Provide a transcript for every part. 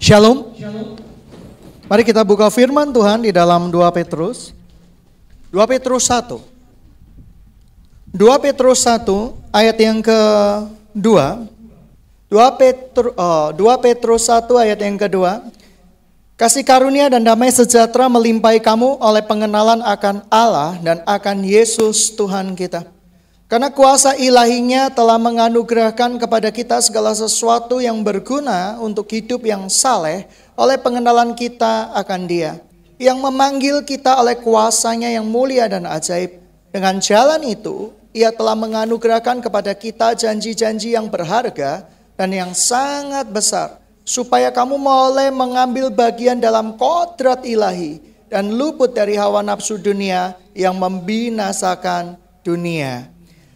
Shalom. Mari kita buka firman Tuhan di dalam 2 Petrus. 2 Petrus 1. 2 Petrus 1 ayat yang kedua. 2 Petrus 1 ayat yang kedua. Kasih karunia dan damai sejahtera melimpahi kamu oleh pengenalan akan Allah dan akan Yesus Tuhan kita. Karena kuasa ilahinya telah menganugerahkan kepada kita segala sesuatu yang berguna untuk hidup yang saleh oleh pengenalan kita akan Dia, yang memanggil kita oleh kuasanya yang mulia dan ajaib. Dengan jalan itu, Ia telah menganugerahkan kepada kita janji-janji yang berharga dan yang sangat besar, supaya kamu boleh mengambil bagian dalam kodrat ilahi dan luput dari hawa nafsu dunia yang membinasakan dunia.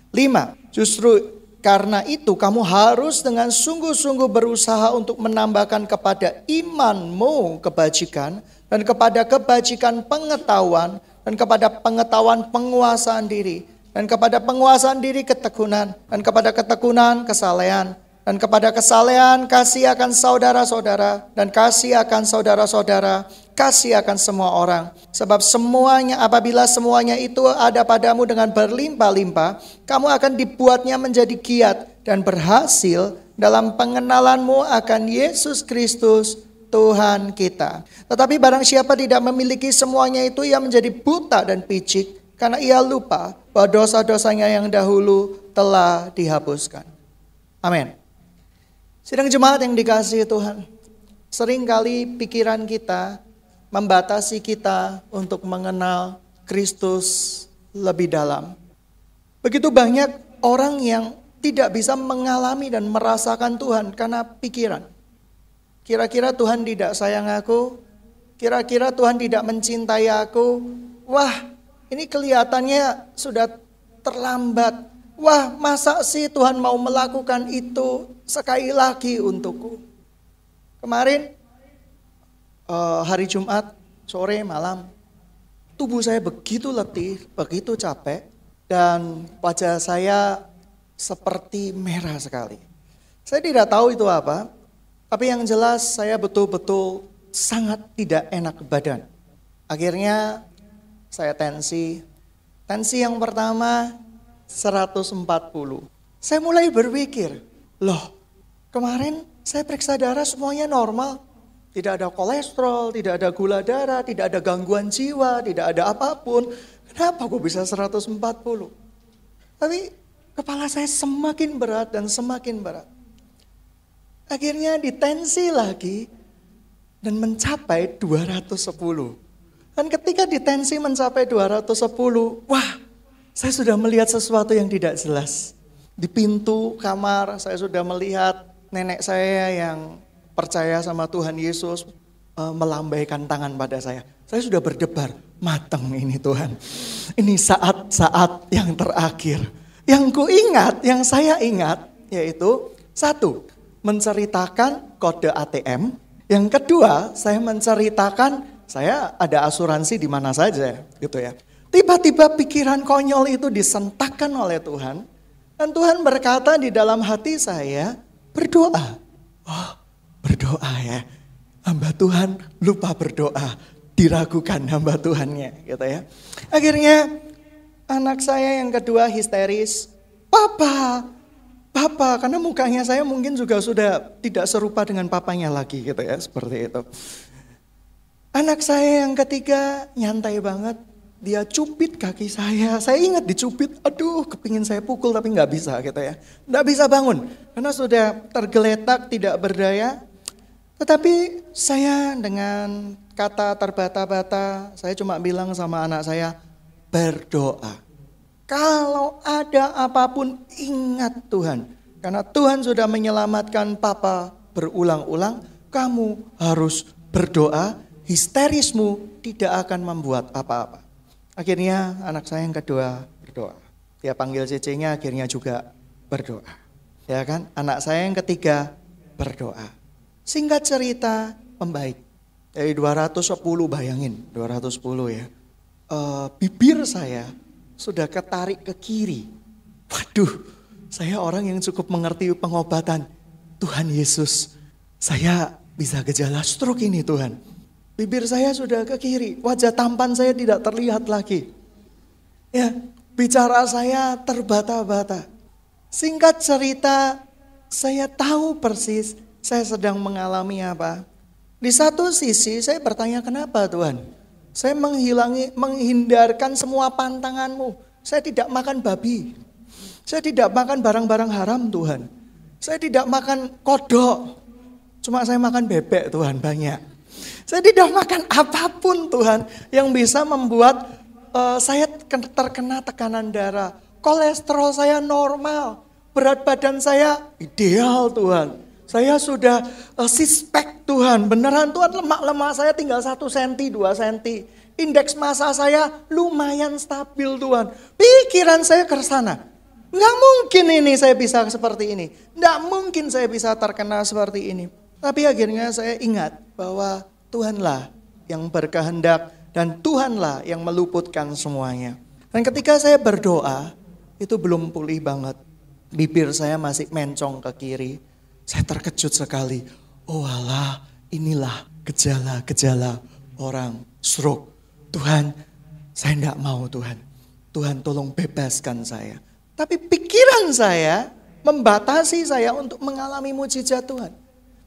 5. Justru karena itu kamu harus dengan sungguh-sungguh berusaha untuk menambahkan kepada imanmu kebajikan, dan kepada kebajikan pengetahuan, dan kepada pengetahuan penguasaan diri, dan kepada penguasaan diri ketekunan, dan kepada ketekunan kesalehan, dan kepada kesalehan kasih akan saudara-saudara, dan kasih akan saudara-saudara, kasih akan semua orang. Sebab semuanya, apabila semuanya itu ada padamu dengan berlimpah-limpah, kamu akan dibuatnya menjadi giat dan berhasil dalam pengenalanmu akan Yesus Kristus Tuhan kita. Tetapi barang siapa tidak memiliki semuanya itu, ia menjadi buta dan picik, karena ia lupa bahwa dosa-dosanya yang dahulu telah dihapuskan. Amin. Sidang jemaat yang dikasihi Tuhan, seringkali pikiran kita membatasi kita untuk mengenal Kristus lebih dalam. Begitu banyak orang yang tidak bisa mengalami dan merasakan Tuhan karena pikiran. Kira-kira Tuhan tidak sayang aku, kira-kira Tuhan tidak mencintai aku. Wah, ini kelihatannya sudah terlambat. Wah, masa sih Tuhan mau melakukan itu sekali lagi untukku? Kemarin hari Jumat, sore malam, tubuh saya begitu letih, begitu capek, dan wajah saya seperti merah sekali. Saya tidak tahu itu apa, tapi yang jelas saya betul-betul sangat tidak enak badan. Akhirnya saya tensi yang pertama 140. Saya mulai berpikir, loh, kemarin saya periksa darah semuanya normal. Tidak ada kolesterol, tidak ada gula darah, tidak ada gangguan jiwa, tidak ada apapun. Kenapa kok bisa 140? Tapi kepala saya semakin berat dan semakin berat. Akhirnya ditensi lagi dan mencapai 210. Dan ketika ditensi mencapai 210, wah, saya sudah melihat sesuatu yang tidak jelas. Di pintu kamar saya sudah melihat nenek saya yang percaya sama Tuhan Yesus melambaikan tangan pada saya. Saya sudah berdebar, matang ini Tuhan. Ini saat-saat yang terakhir. Yang ku ingat, yang saya ingat yaitu 1, menceritakan kode ATM. Yang kedua, saya menceritakan saya ada asuransi di mana saja gitu ya. Tiba-tiba pikiran konyol itu disentakkan oleh Tuhan. Dan Tuhan berkata di dalam hati saya, berdoa. Oh, berdoa ya. Hamba Tuhan lupa berdoa. Diragukan hamba Tuhannya gitu ya. Akhirnya anak saya yang kedua histeris. Papa, karena mukanya saya mungkin juga sudah tidak serupa dengan papanya lagi gitu ya. Seperti itu. Anak saya yang ketiga nyantai banget. Dia cubit kaki saya ingat dicubit, aduh kepingin saya pukul tapi gak bisa gitu ya. Gak bisa bangun, karena sudah tergeletak tidak berdaya. Tetapi saya dengan kata terbata-bata, saya cuma bilang sama anak saya, berdoa. Kalau ada apapun ingat Tuhan. Karena Tuhan sudah menyelamatkan papa berulang-ulang, kamu harus berdoa, histerismu tidak akan membuat apa-apa. Akhirnya anak saya yang kedua berdoa. Dia panggil cece-nya akhirnya juga berdoa. Ya kan? Anak saya yang ketiga berdoa. Singkat cerita membaik. Dari 210 bayangin, 210 ya. Bibir saya sudah ketarik ke kiri. Waduh, saya orang yang cukup mengerti pengobatan. Tuhan Yesus, saya bisa gejala stroke ini Tuhan. Bibir saya sudah ke kiri, wajah tampan saya tidak terlihat lagi. Ya, bicara saya terbata-bata. Singkat cerita, saya tahu persis saya sedang mengalami apa. Di satu sisi saya bertanya, kenapa Tuhan? Saya menghindarkan semua pantangan-Mu. Saya tidak makan babi. Saya tidak makan barang-barang haram Tuhan. Saya tidak makan kodok. Cuma saya makan bebek Tuhan banyak. Saya tidak makan apapun Tuhan yang bisa membuat saya terkena tekanan darah. Kolesterol saya normal. Berat badan saya ideal Tuhan. Saya sudah six-pack Tuhan. Beneran Tuhan, lemak-lemak saya tinggal 1 cm, 2 cm. Indeks massa saya lumayan stabil Tuhan. Pikiran saya ke sana. Nggak mungkin ini saya bisa seperti ini. Nggak mungkin saya bisa terkena seperti ini. Tapi akhirnya saya ingat bahwa Tuhanlah yang berkehendak dan Tuhanlah yang meluputkan semuanya. Dan ketika saya berdoa, itu belum pulih banget. Bibir saya masih mencong ke kiri. Saya terkejut sekali. Oh alah, inilah gejala-gejala orang stroke. Tuhan, saya enggak mau Tuhan. Tuhan tolong bebaskan saya. Tapi pikiran saya membatasi saya untuk mengalami mujizat Tuhan.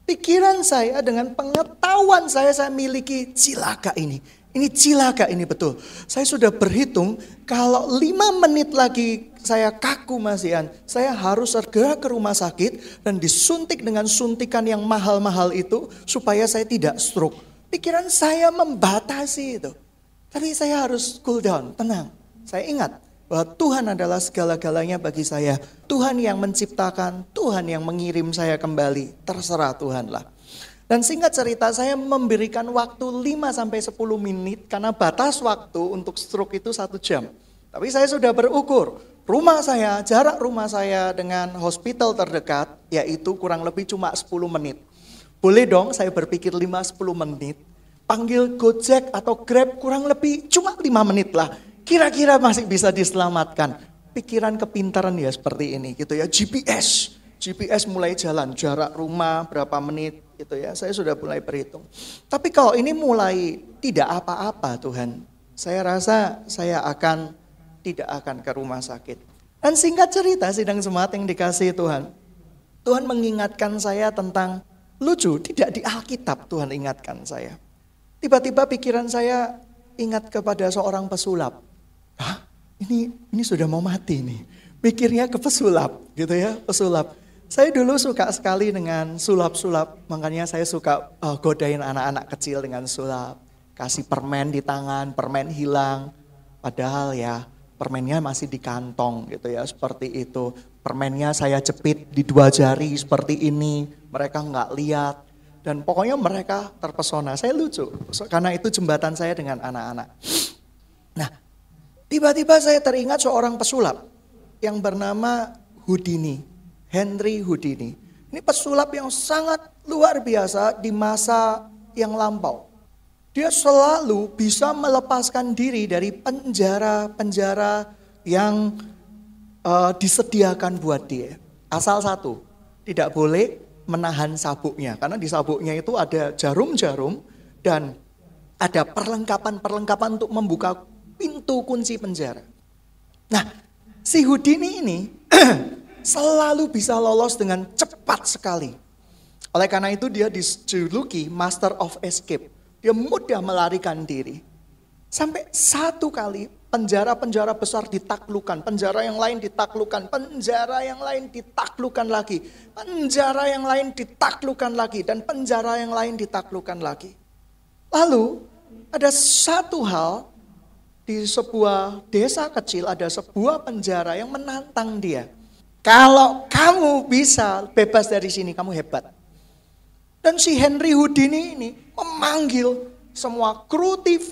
Pikiran saya dengan pengetahuan saya miliki cilaka ini. Ini cilaka ini betul. Saya sudah berhitung kalau 5 menit lagi saya kaku masihan. Saya harus segera ke rumah sakit dan disuntik dengan suntikan yang mahal-mahal itu supaya saya tidak stroke. Pikiran saya membatasi itu. Tapi saya harus cool down, tenang. Saya ingat bahwa Tuhan adalah segala-galanya bagi saya. Tuhan yang menciptakan, Tuhan yang mengirim saya kembali. Terserah Tuhanlah. Dan singkat cerita saya memberikan waktu 5-10 menit karena batas waktu untuk stroke itu 1 jam. Tapi saya sudah berukur. Jarak rumah saya dengan hospital terdekat yaitu kurang lebih cuma 10 menit. Boleh dong saya berpikir 5-10 menit. Panggil Gojek atau Grab kurang lebih cuma 5 menit lah. Kira-kira masih bisa diselamatkan. Pikiran kepintaran ya seperti ini gitu ya. GPS mulai jalan, jarak rumah berapa menit gitu ya. Saya sudah mulai berhitung. Tapi kalau ini mulai tidak apa-apa Tuhan. Saya rasa saya tidak akan ke rumah sakit. Dan singkat cerita sidang jemaat yang dikasihi Tuhan. Tuhan mengingatkan saya tentang lucu, tidak di Alkitab Tuhan ingatkan saya. Tiba-tiba pikiran saya ingat kepada seorang pesulap. Hah? Ini sudah mau mati nih. Mikirnya ke pesulap gitu ya, pesulap. Saya dulu suka sekali dengan sulap-sulap, makanya saya suka godain anak-anak kecil dengan sulap. Kasih permen di tangan, permen hilang. Padahal ya permennya masih di kantong gitu ya, seperti itu. Permennya saya jepit di 2 jari seperti ini, mereka nggak lihat. Dan pokoknya mereka terpesona, saya lucu. Karena itu jembatan saya dengan anak-anak. Nah, tiba-tiba saya teringat seorang pesulap yang bernama Houdini. Henry Houdini. Ini pesulap yang sangat luar biasa di masa yang lampau. Dia selalu bisa melepaskan diri dari penjara-penjara yang disediakan buat dia. Asal satu, tidak boleh menahan sabuknya. Karena di sabuknya itu ada jarum-jarum dan ada perlengkapan-perlengkapan untuk membuka pintu kunci penjara. Nah, si Houdini ini selalu bisa lolos dengan cepat sekali. Oleh karena itu dia dijuluki Master of Escape. Dia mudah melarikan diri. Sampai satu kali penjara-penjara besar ditaklukkan, penjara yang lain ditaklukkan, penjara yang lain ditaklukkan lagi, penjara yang lain ditaklukkan lagi, dan penjara yang lain ditaklukkan lagi. Lalu ada satu hal, di sebuah desa kecil ada sebuah penjara yang menantang dia. Kalau kamu bisa bebas dari sini, kamu hebat. Dan si Henry Houdini ini memanggil semua kru TV,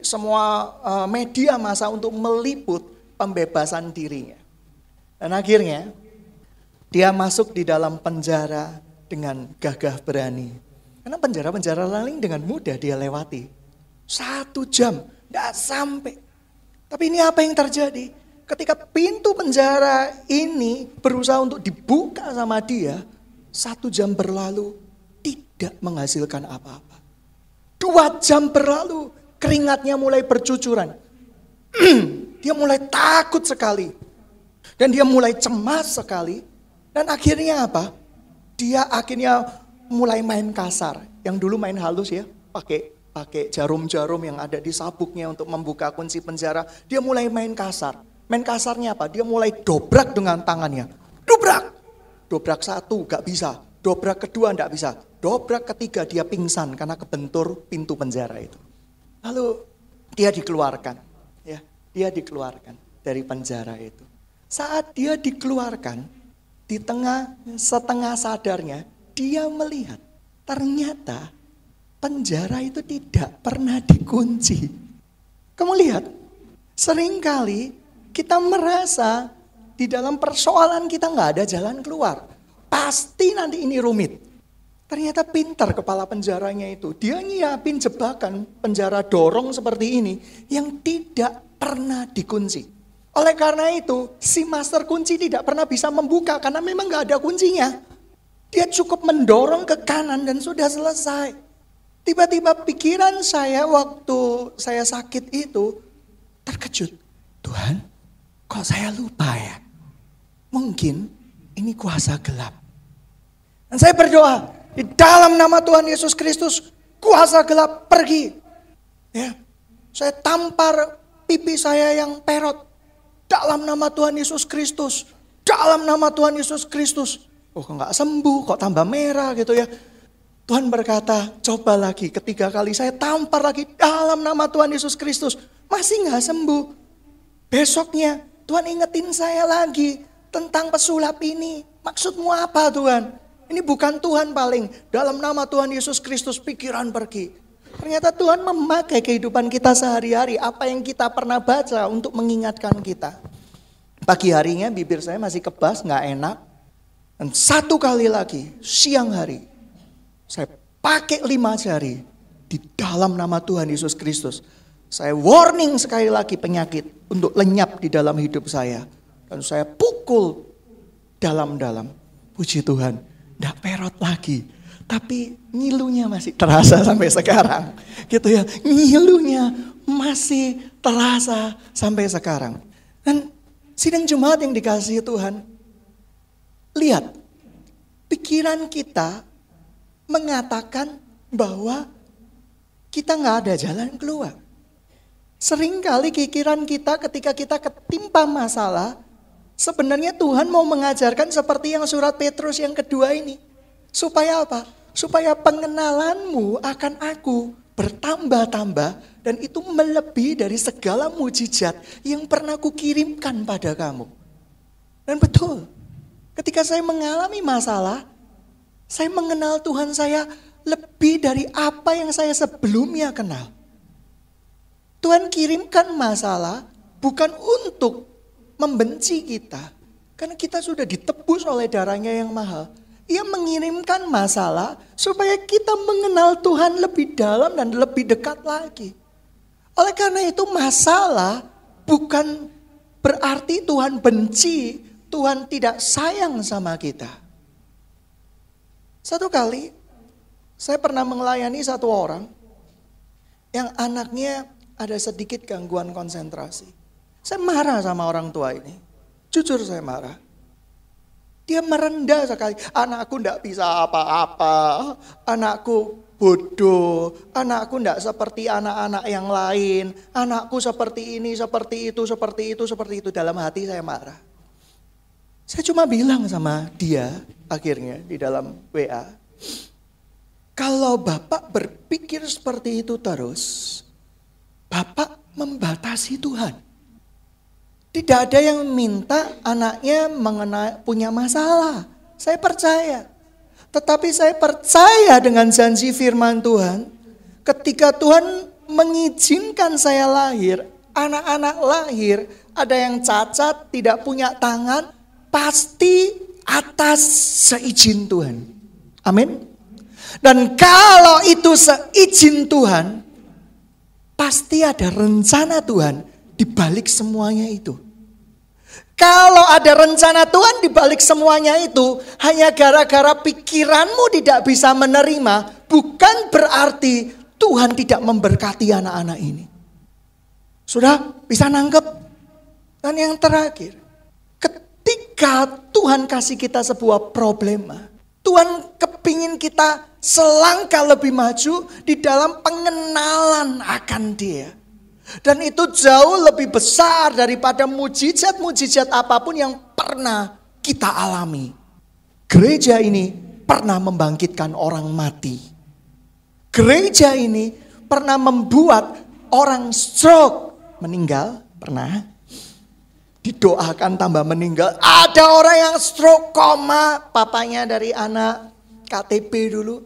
semua media massa untuk meliput pembebasan dirinya. Dan akhirnya dia masuk di dalam penjara dengan gagah berani. Karena penjara-penjara lain dengan mudah dia lewati. 1 jam, tidak sampai. Tapi ini apa yang terjadi? Ketika pintu penjara ini berusaha untuk dibuka sama dia, 1 jam berlalu, tidak menghasilkan apa-apa. 2 jam berlalu, keringatnya mulai bercucuran. Dia mulai takut sekali. Dan dia mulai cemas sekali. Dan akhirnya apa? Dia akhirnya mulai main kasar. Yang dulu main halus ya, pakai jarum-jarum yang ada di sabuknya untuk membuka kunci penjara. Dia mulai main kasar. Main kasarnya apa? Dia mulai dobrak dengan tangannya. Dobrak 1 gak bisa. Dobrak kedua gak bisa. Dobrak ketiga dia pingsan karena kebentur pintu penjara itu. Lalu dia dikeluarkan. Ya, dia dikeluarkan dari penjara itu. Saat dia dikeluarkan, di tengah setengah sadarnya, dia melihat ternyata penjara itu tidak pernah dikunci. Kamu lihat, seringkali kita merasa di dalam persoalan kita nggak ada jalan keluar. Pasti nanti ini rumit. Ternyata pintar kepala penjaranya itu. Dia nyiapin jebakan penjara dorong seperti ini yang tidak pernah dikunci. Oleh karena itu, si master kunci tidak pernah bisa membuka karena memang nggak ada kuncinya. Dia cukup mendorong ke kanan dan sudah selesai. Tiba-tiba pikiran saya waktu saya sakit itu terkejut. Tuhan, kok saya lupa ya? Mungkin ini kuasa gelap. Dan saya berdoa, di dalam nama Tuhan Yesus Kristus, kuasa gelap pergi. Ya, saya tampar pipi saya yang perot. Dalam nama Tuhan Yesus Kristus. Dalam nama Tuhan Yesus Kristus. Oh kok gak sembuh, kok tambah merah gitu ya. Tuhan berkata, coba lagi. Ketiga kali saya tampar lagi dalam nama Tuhan Yesus Kristus. Masih gak sembuh. Besoknya Tuhan ingetin saya lagi tentang pesulap ini. Maksudmu apa Tuhan? Ini bukan Tuhan paling. Dalam nama Tuhan Yesus Kristus pikiran pergi. Ternyata Tuhan memakai kehidupan kita sehari-hari. Apa yang kita pernah baca untuk mengingatkan kita. Pagi harinya bibir saya masih kebas, gak enak. Dan 1 kali lagi siang hari. Saya pakai 5 jari. Di dalam nama Tuhan Yesus Kristus. Saya warning sekali lagi penyakit untuk lenyap di dalam hidup saya. Dan saya pukul dalam-dalam. Puji Tuhan, gak perot lagi. Tapi ngilunya masih terasa sampai sekarang. Gitu ya, ngilunya masih terasa sampai sekarang. Dan sidang Jumat yang dikasihi Tuhan, lihat, pikiran kita mengatakan bahwa kita gak ada jalan keluar. Seringkali pikiran kita ketika kita ketimpa masalah, sebenarnya Tuhan mau mengajarkan seperti yang surat Petrus yang kedua ini. Supaya apa? Supaya pengenalanmu akan aku bertambah-tambah dan itu melebihi dari segala mujizat yang pernah kukirimkan pada kamu. Dan betul, ketika saya mengalami masalah, saya mengenal Tuhan saya lebih dari apa yang saya sebelumnya kenal. Tuhan kirimkan masalah bukan untuk membenci kita, karena kita sudah ditebus oleh darahnya yang mahal. Ia mengirimkan masalah supaya kita mengenal Tuhan lebih dalam dan lebih dekat lagi. Oleh karena itu masalah bukan berarti Tuhan benci, Tuhan tidak sayang sama kita. Satu kali saya pernah melayani satu orang yang anaknya ada sedikit gangguan konsentrasi. Saya marah sama orang tua ini. Jujur saya marah. Dia merendah sekali. Anakku enggak bisa apa-apa. Anakku bodoh. Anakku enggak seperti anak-anak yang lain. Anakku seperti ini, seperti itu, seperti itu, seperti itu. Dalam hati saya marah. Saya cuma bilang sama dia akhirnya di dalam WA. Kalau Bapak berpikir seperti itu terus, Bapak membatasi Tuhan. Tidak ada yang minta anaknya punya masalah. Saya percaya. Tetapi saya percaya dengan janji firman Tuhan. Ketika Tuhan mengizinkan saya lahir, anak-anak lahir, ada yang cacat, tidak punya tangan, pasti atas seizin Tuhan. Amin. Dan kalau itu seizin Tuhan, pasti ada rencana Tuhan di balik semuanya itu. Kalau ada rencana Tuhan di balik semuanya itu, hanya gara-gara pikiranmu tidak bisa menerima, bukan berarti Tuhan tidak memberkati anak-anak ini. Sudah bisa nangkep? Dan yang terakhir, ketika Tuhan kasih kita sebuah problema, Tuhan kepingin kita selangkah lebih maju di dalam pengenalan akan Dia. Dan itu jauh lebih besar daripada mujizat-mujizat apapun yang pernah kita alami. Gereja ini pernah membangkitkan orang mati. Gereja ini pernah membuat orang stroke meninggal, pernah. Didoakan tambah meninggal. Ada orang yang stroke koma, papanya dari anak KTP dulu.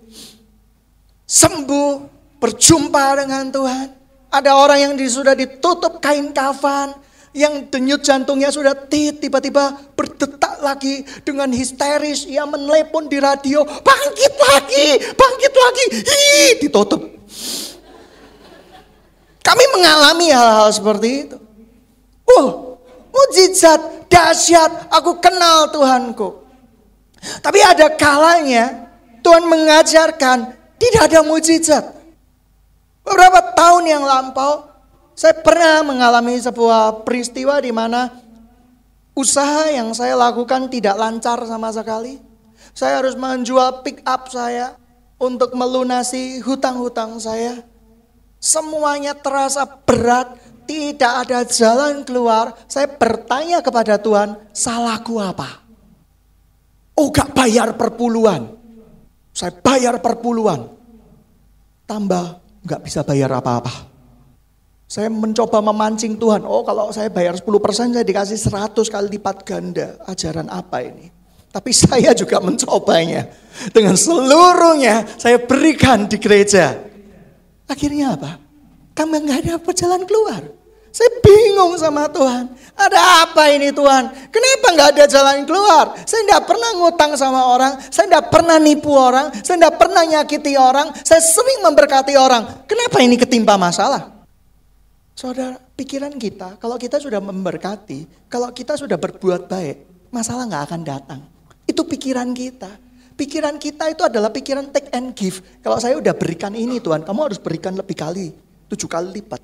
Sembuh, berjumpa dengan Tuhan. Ada orang yang sudah ditutup kain kafan, yang denyut jantungnya sudah tiba-tiba berdetak lagi dengan histeris. Ia menelepon di radio, bangkit lagi, ditutup. Kami mengalami hal-hal seperti itu. Mujizat, dahsyat, aku kenal Tuhanku. Tapi ada kalanya Tuhan mengajarkan tidak ada mujizat. Beberapa tahun yang lampau, saya pernah mengalami sebuah peristiwa di mana usaha yang saya lakukan tidak lancar sama sekali. Saya harus menjual pick up saya untuk melunasi hutang-hutang saya. Semuanya terasa berat, tidak ada jalan keluar. Saya bertanya kepada Tuhan, salahku apa? Gak bayar perpuluhan. Saya bayar perpuluhan. Tambah gak bisa bayar apa-apa. Saya mencoba memancing Tuhan. Kalau saya bayar 10% saya dikasih 100 kali lipat ganda. Ajaran apa ini? Tapi saya juga mencobanya. Dengan seluruhnya saya berikan di gereja. Akhirnya apa? Kami gak ada jalan keluar. Saya bingung sama Tuhan. Ada apa ini Tuhan? Kenapa gak ada jalan keluar? Saya gak pernah ngutang sama orang. Saya gak pernah nipu orang. Saya gak pernah nyakiti orang. Saya sering memberkati orang. Kenapa ini ketimpa masalah? Saudara, pikiran kita, kalau kita sudah memberkati, kalau kita sudah berbuat baik, masalah gak akan datang. Itu pikiran kita. Pikiran kita itu adalah pikiran take and give. Kalau saya udah berikan ini Tuhan, kamu harus berikan lebih kali. 7 kali lipat.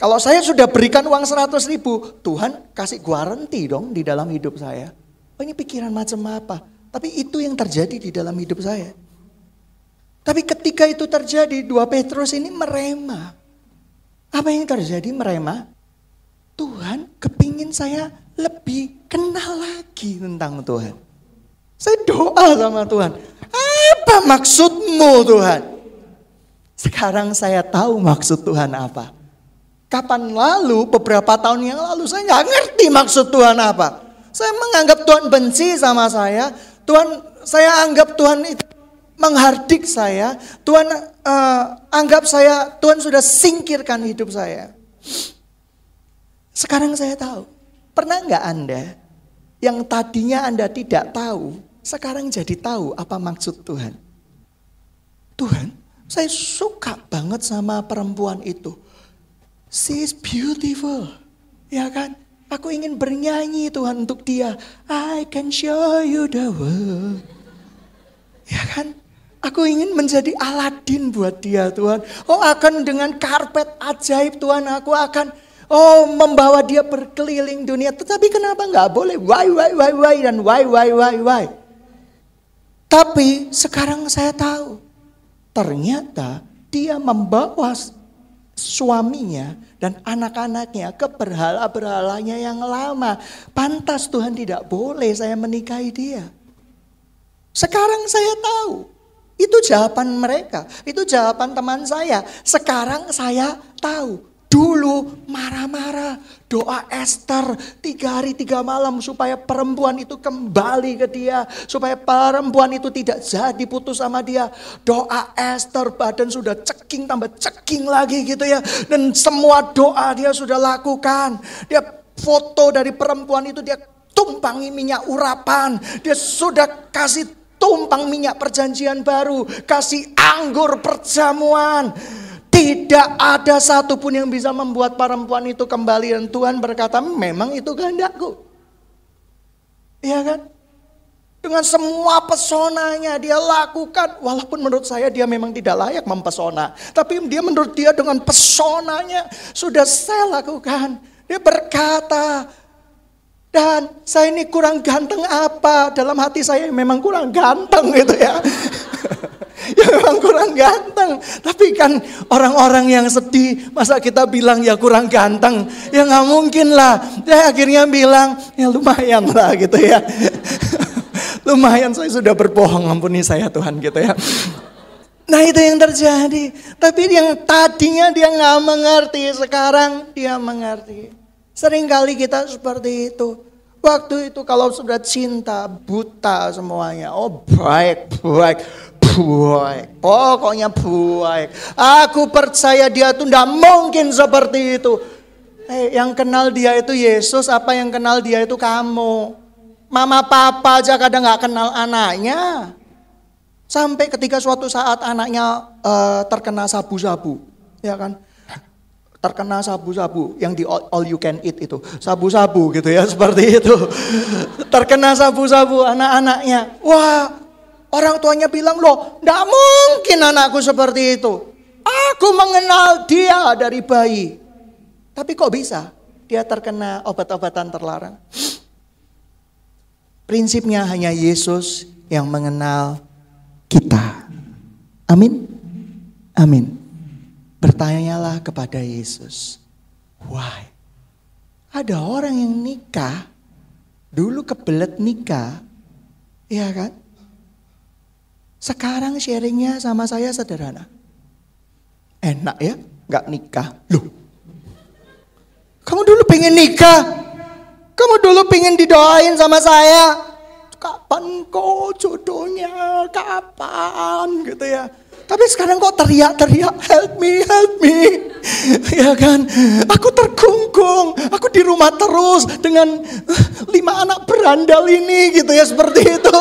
Kalau saya sudah berikan uang 100 ribu, Tuhan kasih guarantee dong di dalam hidup saya. Ini pikiran macam apa? Tapi itu yang terjadi di dalam hidup saya. Tapi ketika itu terjadi, 2 Petrus ini merema. Apa yang terjadi merema? Tuhan kepingin saya lebih kenal lagi tentang Tuhan. Saya doa sama Tuhan. Apa maksudmu Tuhan? Sekarang saya tahu maksud Tuhan apa. Kapan lalu, beberapa tahun yang lalu, saya nggak ngerti maksud Tuhan apa. Saya menganggap Tuhan benci sama saya. Saya anggap Tuhan itu menghardik saya. Tuhan anggap Tuhan sudah singkirkan hidup saya. Sekarang saya tahu. Pernah nggak Anda yang tadinya Anda tidak tahu, sekarang jadi tahu apa maksud Tuhan? Tuhan, saya suka banget sama perempuan itu. She is beautiful, ya kan? Aku ingin bernyanyi Tuhan untuk dia. I can show you the world, ya kan? Aku ingin menjadi Aladin buat dia Tuhan. Akan dengan karpet ajaib Tuhan. Aku akan membawa dia berkeliling dunia. Tetapi kenapa nggak boleh? Why dan why? Tapi sekarang saya tahu. Ternyata dia membawa suaminya dan anak-anaknya ke berhala-berhalanya yang lama. Pantas Tuhan tidak boleh saya menikahi dia. Sekarang saya tahu. Itu jawaban mereka. Itu jawaban teman saya. Sekarang saya tahu. Dulu marah-marah. Doa Esther 3 hari 3 malam supaya perempuan itu kembali ke dia. Supaya perempuan itu tidak jadi putus sama dia. Doa Esther, badan sudah ceking tambah ceking lagi gitu ya. Dan semua doa dia sudah lakukan. Dia foto dari perempuan itu dia tumpangi minyak urapan. Dia sudah kasih tumpang minyak perjanjian baru. Kasih anggur perjamuan. Tidak ada satupun yang bisa membuat perempuan itu kembali. Dan Tuhan berkata, memang itu kehendakku. Iya kan? Dengan semua pesonanya dia lakukan. Walaupun menurut saya dia memang tidak layak mempesona. Tapi menurut dia dengan pesonanya sudah saya lakukan. Dia berkata, dan saya ini kurang ganteng apa? Dalam hati saya memang kurang ganteng gitu ya. Ya memang kurang ganteng. Tapi kan orang-orang yang sedih, masa kita bilang ya kurang ganteng? Ya gak mungkin lah. Dia akhirnya bilang, ya lumayan lah gitu ya. Lumayan saya sudah berbohong, ampuni saya Tuhan gitu ya. Nah itu yang terjadi. Tapi yang tadinya dia gak mengerti, sekarang dia mengerti. Seringkali kita seperti itu. Waktu itu kalau sudah cinta, buta semuanya. Oh baik. Pokoknya baik. Aku percaya dia tuh gak mungkin seperti itu. Yang kenal dia itu Yesus, apa yang kenal dia itu kamu. Mama papa aja kadang gak kenal anaknya. Sampai ketika suatu saat anaknya terkena sabu-sabu. Ya kan? Terkena sabu-sabu yang di all you can eat itu. Sabu-sabu gitu ya, seperti itu. Terkena sabu-sabu anak-anaknya. Wah, orang tuanya bilang, loh gak mungkin anakku seperti itu. Aku mengenal dia dari bayi. Tapi kok bisa dia terkena obat-obatan terlarang? Prinsipnya hanya Yesus yang mengenal kita. Amin. Amin. Bertanyalah kepada Yesus. Why? Ada orang yang nikah, dulu kebelet nikah, ya kan? Sekarang sharingnya sama saya sederhana. Enak ya, gak nikah. Loh, kamu dulu pengen nikah? Kamu dulu pengen didoain sama saya. Kapan kok jodohnya? Kapan gitu ya. Tapi sekarang kok teriak-teriak, help me. Ya kan? Aku terkungkung. Aku di rumah terus dengan 5 anak berandal ini gitu ya, seperti itu.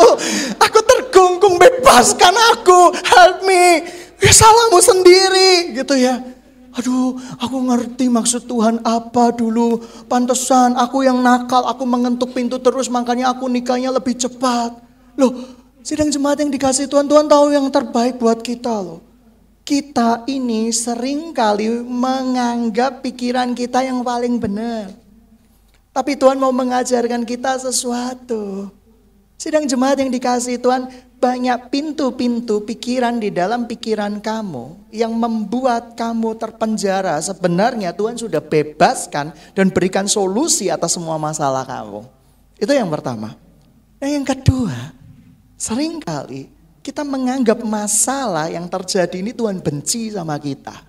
Aku terkungkung, bebaskan aku, help me. Ya salahmu sendiri gitu ya. Aduh, aku ngerti maksud Tuhan apa dulu. Pantesan aku yang nakal, aku mengetuk pintu terus, makanya aku nikahnya lebih cepat. Loh, sidang jemaat yang dikasih Tuhan, Tuhan tahu yang terbaik buat kita loh. Kita ini sering kali menganggap pikiran kita yang paling benar. Tapi Tuhan mau mengajarkan kita sesuatu. Sidang jemaat yang dikasih Tuhan, banyak pintu-pintu pikiran di dalam pikiran kamu yang membuat kamu terpenjara. Sebenarnya Tuhan sudah bebaskan dan berikan solusi atas semua masalah kamu. Itu yang pertama. Nah yang kedua, seringkali kita menganggap masalah yang terjadi ini Tuhan benci sama kita.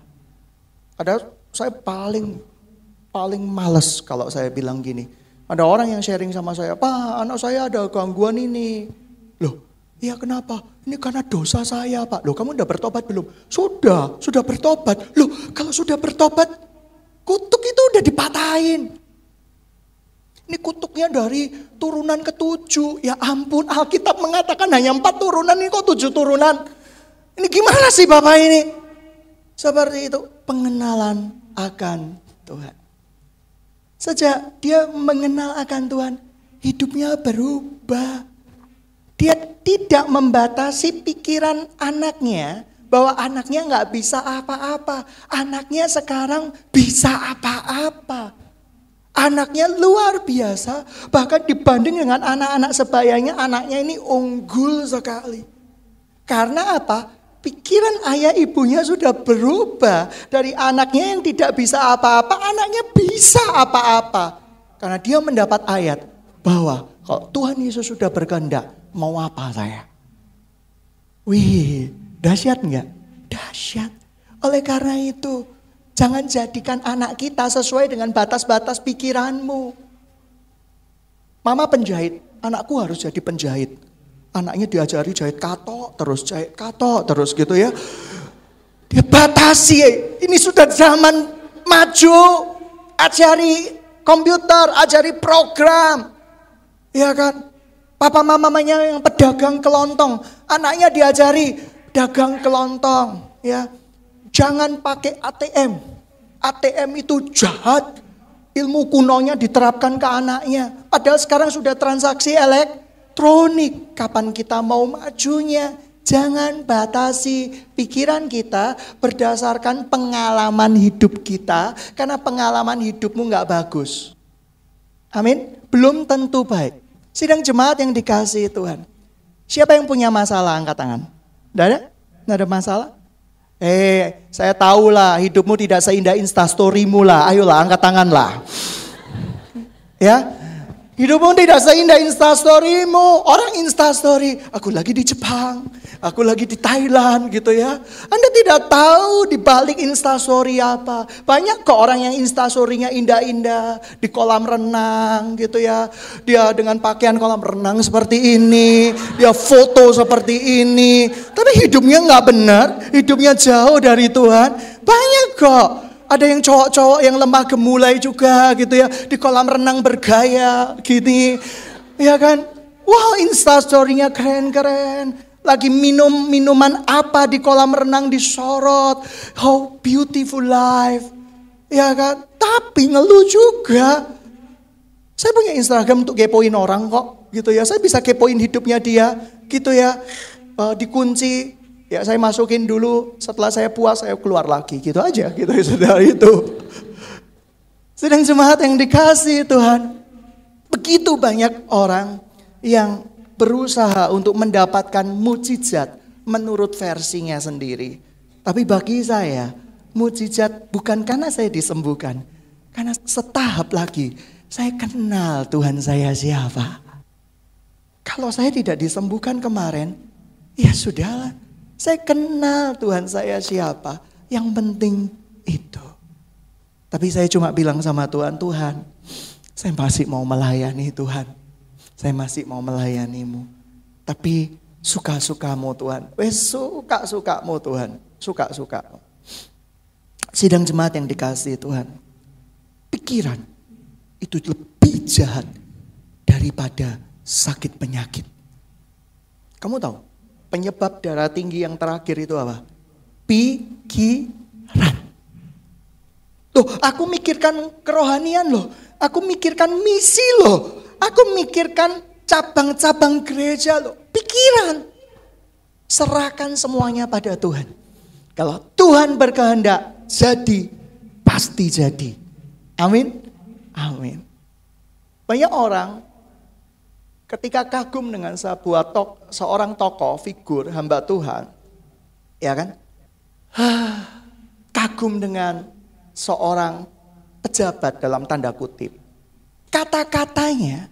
Ada saya paling males kalau saya bilang gini. Ada orang yang sharing sama saya, Pak, anak saya ada gangguan ini. Loh, iya kenapa? Ini karena dosa saya, Pak. Loh, kamu udah bertobat belum? Sudah bertobat. Loh, kalau sudah bertobat, kutuk itu udah dipatahin. Ini kutuknya dari turunan ke-7. Ya ampun, Alkitab mengatakan hanya 4 turunan, ini kok 7 turunan. Ini gimana sih Bapak ini? Seperti itu, pengenalan akan Tuhan. Sejak dia mengenal akan Tuhan, hidupnya berubah. Dia tidak membatasi pikiran anaknya bahwa anaknya gak bisa apa-apa. Anaknya sekarang bisa apa-apa. Anaknya luar biasa, bahkan dibanding dengan anak-anak sebayanya, anaknya ini unggul sekali. Karena apa? Pikiran ayah ibunya sudah berubah. Dari anaknya yang tidak bisa apa-apa, anaknya bisa apa-apa. Karena dia mendapat ayat bahwa kalau Tuhan Yesus sudah berkehendak, mau apa saya? Wih, dahsyat enggak? Dahsyat. Oleh karena itu, jangan jadikan anak kita sesuai dengan batas-batas pikiranmu. Mama penjahit, anakku harus jadi penjahit. Anaknya diajari jahit katok terus gitu ya. Dia batasi, ini sudah zaman maju. Ajari komputer, ajari program. Ya kan? Papa mamanya yang pedagang kelontong, anaknya diajari dagang kelontong, ya. Jangan pakai ATM. ATM itu jahat. ilmu kunonya diterapkan ke anaknya. Padahal sekarang sudah transaksi elektronik. Kapan kita mau majunya? Jangan batasi pikiran kita berdasarkan pengalaman hidup kita. Karena pengalaman hidupmu gak bagus. Amin. Belum tentu baik. Sidang jemaat yang dikasihi Tuhan. Siapa yang punya masalah angkat tangan? Tidak ada? Tidak ada masalah? Saya tahu lah hidupmu tidak seindah instastorymu lah. Ayolah angkat tangan lah. Ya, hidupmu tidak seindah instastorymu. Orang instastory, aku lagi di Jepang, aku lagi di Thailand gitu ya. Anda tidak tahu di balik instastory apa. Banyak kok orang yang instastorynya indah-indah di kolam renang gitu ya. Dia dengan pakaian kolam renang seperti ini, dia foto seperti ini. Tapi hidupnya nggak benar, hidupnya jauh dari Tuhan. Banyak kok. Ada yang cowok-cowok yang lemah gemulai juga gitu ya. Di kolam renang bergaya gini. Ya kan. Wow, instastory-nya keren-keren. Lagi minum minuman apa di kolam renang disorot. How beautiful life. Ya kan. Tapi ngeluh juga. Saya punya Instagram untuk kepoin orang kok. Gitu ya. Saya bisa kepoin hidupnya dia. Gitu ya. Dikunci. Ya saya masukin dulu, setelah saya puas saya keluar lagi, gitu aja, gitu saudara itu. Sedang jemaat yang dikasihi Tuhan, begitu banyak orang yang berusaha untuk mendapatkan mukjizat menurut versinya sendiri. Tapi bagi saya, mukjizat bukan karena saya disembuhkan, karena setahap lagi saya kenal Tuhan saya siapa. Kalau saya tidak disembuhkan kemarin, ya sudahlah. Saya kenal Tuhan saya siapa. Yang penting itu. Tapi saya cuma bilang sama Tuhan, Tuhan, saya masih mau melayani Tuhan. Saya masih mau melayanimu. Tapi suka-sukamu Tuhan. Suka-sukamu Tuhan. Suka-sukamu. Sidang jemaat yang dikasihi Tuhan. Pikiran itu lebih jahat daripada sakit penyakit. Kamu tahu? Penyebab darah tinggi yang terakhir itu apa? Pikiran. Tuh, aku mikirkan kerohanian loh. Aku mikirkan misi loh. Aku mikirkan cabang-cabang gereja loh. Pikiran. Serahkan semuanya pada Tuhan. Kalau Tuhan berkehendak, jadi. Pasti jadi. Amin. Amin. Banyak orang ketika kagum dengan seorang tokoh, figur, hamba Tuhan, ya kan? Kagum dengan seorang pejabat dalam tanda kutip. Kata-katanya,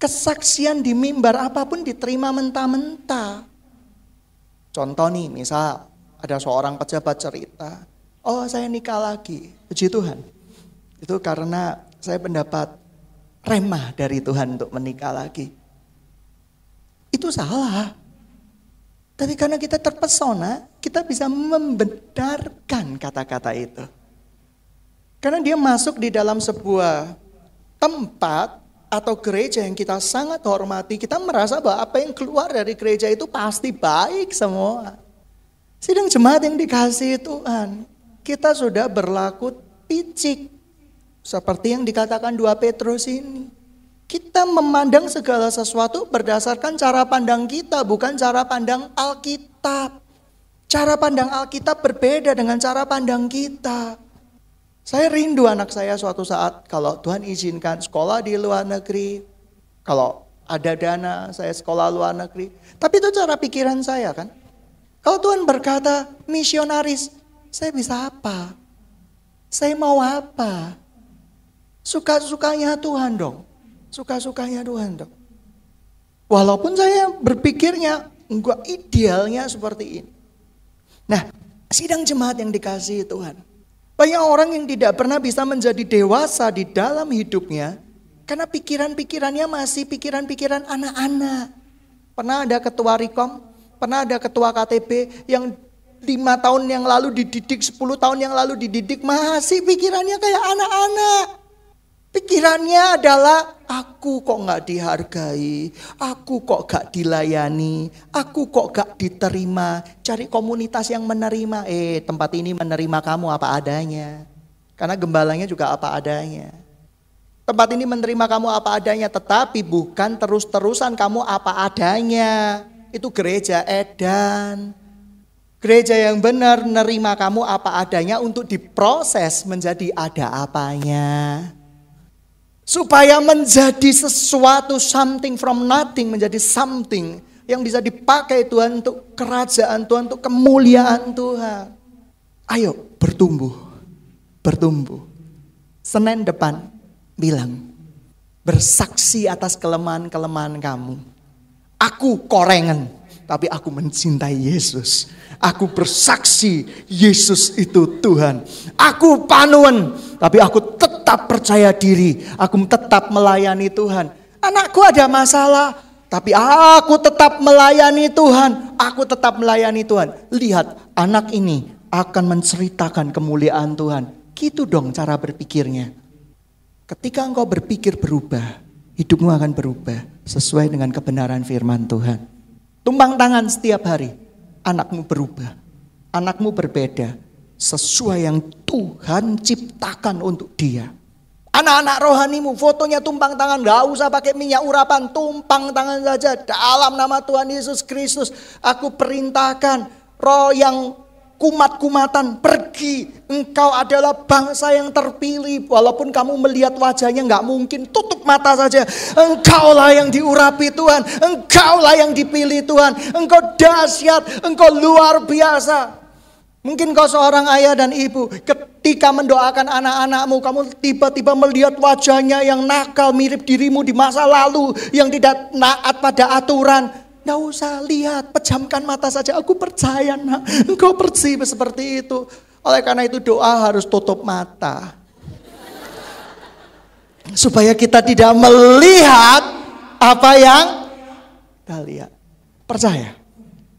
kesaksian di mimbar apapun diterima mentah-mentah. Contoh nih, misal ada seorang pejabat cerita, oh saya nikah lagi, puji Tuhan. Itu karena saya mendapat remah dari Tuhan untuk menikah lagi. Itu salah. Tapi karena kita terpesona, kita bisa membenarkan kata-kata itu. Karena dia masuk di dalam sebuah tempat atau gereja yang kita sangat hormati, kita merasa bahwa apa yang keluar dari gereja itu pasti baik semua. Sidang jemaat yang dikasihi Tuhan, kita sudah berlaku picik. Seperti yang dikatakan 2 Petrus ini. Kita memandang segala sesuatu berdasarkan cara pandang kita, bukan cara pandang Alkitab. Cara pandang Alkitab berbeda dengan cara pandang kita. Saya rindu anak saya suatu saat kalau Tuhan izinkan sekolah di luar negeri. Kalau ada dana saya sekolah luar negeri. Tapi itu cara pikiran saya kan. Kalau Tuhan berkata misionaris, saya bisa apa? Saya mau apa? Suka-sukanya Tuhan dong. Suka-sukanya Tuhan dong. Walaupun saya berpikirnya enggak idealnya seperti ini. Nah, sidang jemaat yang dikasihi Tuhan. Banyak orang yang tidak pernah bisa menjadi dewasa di dalam hidupnya. Karena pikiran-pikirannya masih pikiran-pikiran anak-anak. Pernah ada ketua Rikom, pernah ada ketua KTB yang 5 tahun yang lalu dididik, 10 tahun yang lalu dididik. Masih pikirannya kayak anak-anak. Pikirannya adalah aku kok gak dihargai, aku kok gak dilayani, aku kok gak diterima. Cari komunitas yang menerima. Tempat ini menerima kamu apa adanya. Karena gembalanya juga apa adanya. Tempat ini menerima kamu apa adanya, tetapi bukan terus-terusan kamu apa adanya. Itu gereja edan. Gereja yang benar menerima kamu apa adanya untuk diproses menjadi ada apanya. Supaya menjadi sesuatu, something from nothing menjadi something yang bisa dipakai Tuhan untuk kerajaan Tuhan, untuk kemuliaan Tuhan. Ayo bertumbuh, bertumbuh. Senin depan bilang, bersaksi atas kelemahan-kelemahan kamu. Aku korengan, tapi aku mencintai Yesus. Aku bersaksi, Yesus itu Tuhan. Aku panuan, tapi aku tetap percaya diri. Aku tetap melayani Tuhan. Anakku ada masalah, tapi aku tetap melayani Tuhan. Aku tetap melayani Tuhan. Lihat, anak ini akan menceritakan kemuliaan Tuhan. Gitu dong cara berpikirnya. Ketika engkau berpikir berubah, hidupmu akan berubah sesuai dengan kebenaran firman Tuhan. Tumpang tangan setiap hari, anakmu berubah. Anakmu berbeda sesuai yang Tuhan ciptakan untuk dia. Anak-anak rohanimu fotonya tumpang tangan, gak usah pakai minyak urapan, tumpang tangan saja dalam nama Tuhan Yesus Kristus. Aku perintahkan roh yang kumat-kumatan pergi. Engkau adalah bangsa yang terpilih. Walaupun kamu melihat wajahnya gak mungkin, tutup mata saja. Engkaulah yang diurapi Tuhan. Engkaulah yang dipilih Tuhan. Engkau dahsyat, engkau luar biasa. Mungkin kau seorang ayah dan ibu, ketika mendoakan anak-anakmu, kamu tiba-tiba melihat wajahnya yang nakal, mirip dirimu di masa lalu, yang tidak taat pada aturan. Nggak usah lihat, pejamkan mata saja. Aku percaya nak, engkau bersih seperti itu. Oleh karena itu doa harus tutup mata. Supaya kita tidak melihat apa yang kita lihat. Percaya,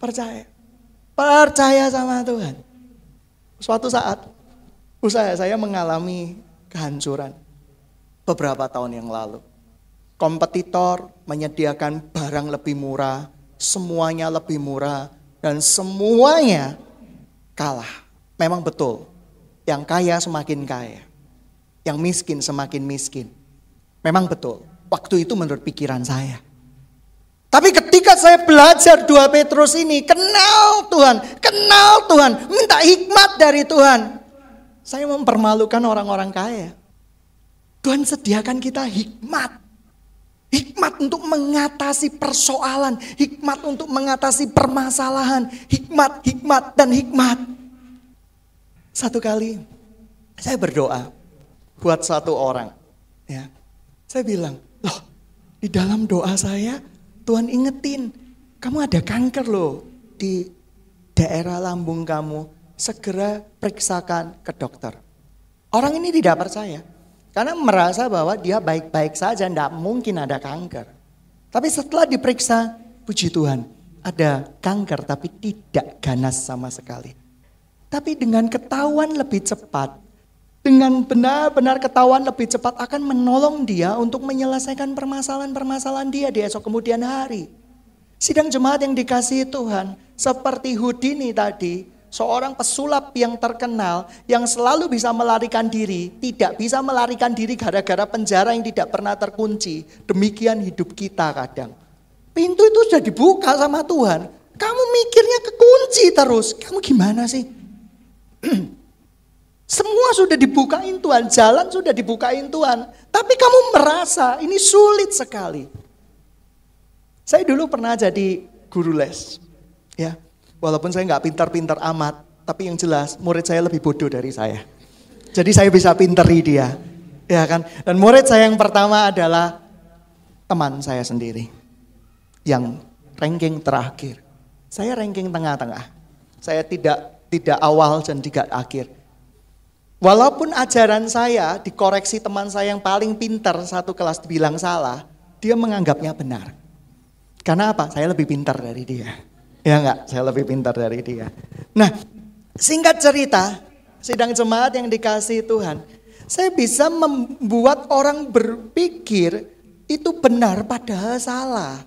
percaya, percaya sama Tuhan. Suatu saat usaha saya mengalami kehancuran beberapa tahun yang lalu. Kompetitor menyediakan barang lebih murah, semuanya lebih murah, dan semuanya kalah. Memang betul, yang kaya semakin kaya, yang miskin semakin miskin. Memang betul, waktu itu menurut pikiran saya. Tapi ketika saya belajar 2 Petrus ini, kenal Tuhan, minta hikmat dari Tuhan. Saya mempermalukan orang-orang kaya. Tuhan sediakan kita hikmat. Hikmat untuk mengatasi persoalan, hikmat untuk mengatasi permasalahan, hikmat, dan hikmat. Satu kali saya berdoa buat satu orang. Ya, saya bilang, loh di dalam doa saya Tuhan ingetin, kamu ada kanker loh di daerah lambung kamu, segera periksakan ke dokter. Orang ini tidak percaya, karena merasa bahwa dia baik-baik saja, tidak mungkin ada kanker. Tapi setelah diperiksa, puji Tuhan, ada kanker tapi tidak ganas sama sekali. Tapi dengan ketahuan lebih cepat, dengan benar-benar ketahuan lebih cepat akan menolong dia untuk menyelesaikan permasalahan-permasalahan dia di esok kemudian hari. Sidang jemaat yang dikasihi Tuhan, seperti Houdini tadi, seorang pesulap yang terkenal, yang selalu bisa melarikan diri, tidak bisa melarikan diri gara-gara penjara yang tidak pernah terkunci. Demikian hidup kita kadang. Pintu itu sudah dibuka sama Tuhan, kamu mikirnya kekunci terus. Kamu gimana sih? Semua sudah dibukain Tuhan, jalan sudah dibukain Tuhan. Tapi kamu merasa ini sulit sekali. Saya dulu pernah jadi guru les. Ya, walaupun saya nggak pintar-pintar amat, tapi yang jelas murid saya lebih bodoh dari saya. Jadi saya bisa pinteri dia. Ya kan? Dan murid saya yang pertama adalah teman saya sendiri. Yang ranking terakhir. Saya ranking tengah-tengah. Saya tidak awal dan tidak akhir. Walaupun ajaran saya dikoreksi teman saya yang paling pintar satu kelas dibilang salah, dia menganggapnya benar. Karena apa? Saya lebih pintar dari dia. Ya enggak? Saya lebih pintar dari dia. Nah, singkat cerita, sidang jemaat yang dikasihi Tuhan, saya bisa membuat orang berpikir itu benar padahal salah.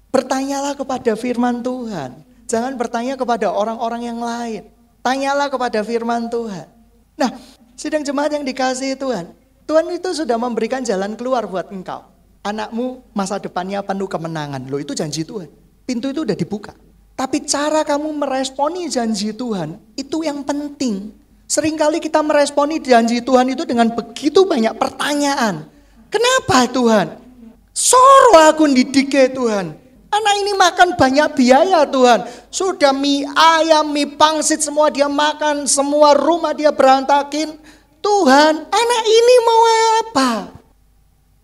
Bertanyalah kepada firman Tuhan. Jangan bertanya kepada orang-orang yang lain. Tanyalah kepada firman Tuhan. Nah, sidang jemaat yang dikasihi Tuhan, Tuhan itu sudah memberikan jalan keluar buat engkau. Anakmu masa depannya penuh kemenangan. Loh, itu janji Tuhan. Pintu itu udah dibuka. Tapi cara kamu meresponi janji Tuhan itu yang penting. Seringkali kita meresponi janji Tuhan itu dengan begitu banyak pertanyaan. Kenapa Tuhan? Soro aku ndidike Tuhan. Anak ini makan banyak biaya Tuhan. Sudah mie ayam, mie pangsit semua dia makan. Semua rumah dia berantakin. Tuhan, anak ini mau apa?